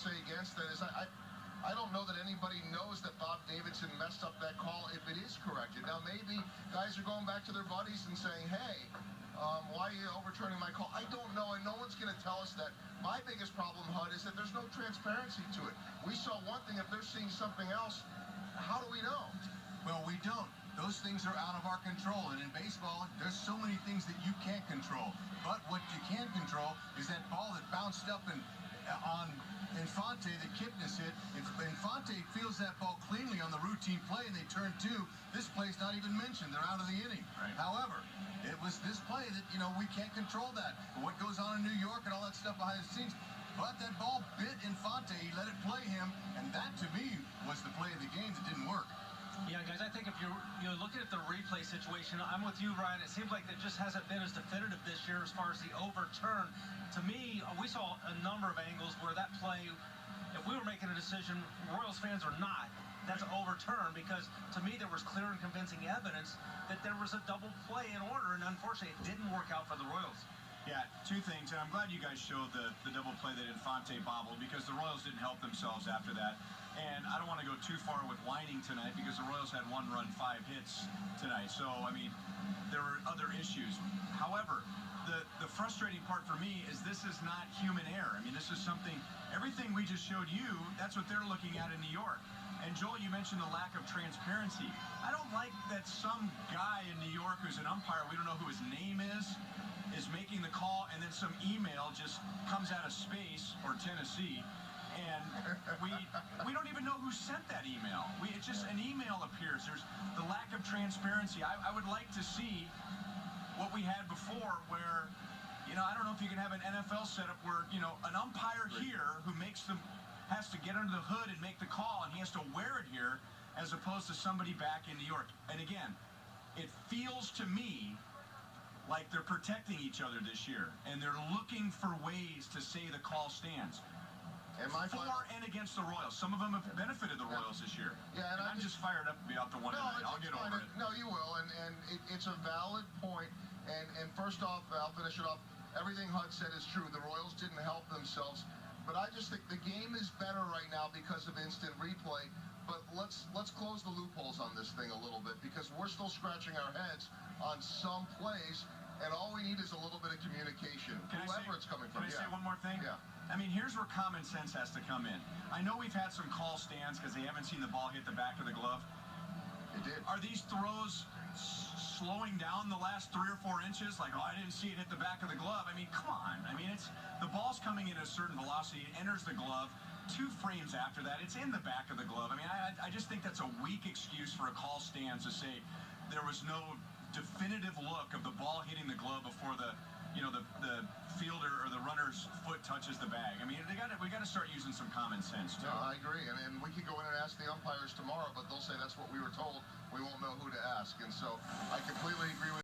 say against that is I don't know that anybody knows that Bob Davidson messed up that call if it is corrected. Now, maybe guys are going back to their buddies and saying, hey, why are you overturning my call? I don't know, and no one's going to tell us that. My biggest problem, Hud, is that there's no transparency to it. We saw one thing. If they're seeing something else, how do we know? Well, we don't. Those things are out of our control. And in baseball, there's so many things that you can't control. But what you can control is that ball that bounced up on Infante that Kipnis hit. If Infante feels that ball cleanly on the routine play and they turn two, this play's not even mentioned. They're out of the inning. Right. However, it was this play that, we can't control that. What goes on in New York and all that stuff behind the scenes. But that ball bit Infante. He let it play him. And that, to me, was the play of the game that didn't work. Yeah, guys, I think if you're looking at the replay situation, I'm with you, Ryan. It seems like it just hasn't been as definitive this year as far as the overturn. To me, we saw a number of angles where that play, if we were making a decision, Royals fans or not, that's overturned, because to me there was clear and convincing evidence that there was a double play in order, and unfortunately it didn't work out for the Royals. Yeah, two things, and I'm glad you guys showed the double play that Infante bobbled, because the Royals didn't help themselves after that. And I don't want to go too far with whining tonight, because the Royals had 1 run, 5 hits tonight. So, I mean, there were other issues. However, the frustrating part for me is this is not human error. I mean, this is something, everything we just showed you, that's what they're looking at in New York. And Joel, you mentioned the lack of transparency. I don't like that some guy in New York who's an umpire, we don't know who his name is making the call, and then some email just comes out of space, or Tennessee, and we don't even know who sent that email. It's just an email appears. There's the lack of transparency. I would like to see what we had before, where, I don't know if you can have an NFL setup where, an umpire here who has to get under the hood and make the call, and he has to wear it here, as opposed to somebody back in New York. And again, it feels to me like they're protecting each other this year, and they're looking for ways to say the call stands. And for and against the Royals. Some of them have benefited the Royals this year. Yeah, and I'm just fired up to be out the one tonight. I'll get over it. No, you will, and it's a valid point. And first off, I'll finish it off. Everything Hud said is true. The Royals didn't help themselves, but I just think the game is better right now because of instant replay. But let's close the loopholes on this thing a little bit, because we're still scratching our heads on some plays, and all we need is a little bit of communication, whoever it's coming from. Can I say one more thing? Yeah. I mean, here's where common sense has to come in. I know we've had some call stands because they haven't seen the ball hit the back of the glove. It did. Are these throws slowing down the last 3 or 4 inches? Like, I didn't see it hit the back of the glove. I mean, come on. I mean, the ball's coming in at a certain velocity. It enters the glove. 2 frames after that, it's in the back of the glove. I mean, I just think that's a weak excuse for a call stand to say there was no definitive look of the ball hitting the glove before the fielder or the runner's foot touches the bag. I mean, we got to start using some common sense too. No, I agree, and we could go in and ask the umpires tomorrow, but they'll say that's what we were told. We won't know who to ask, and so I completely agree with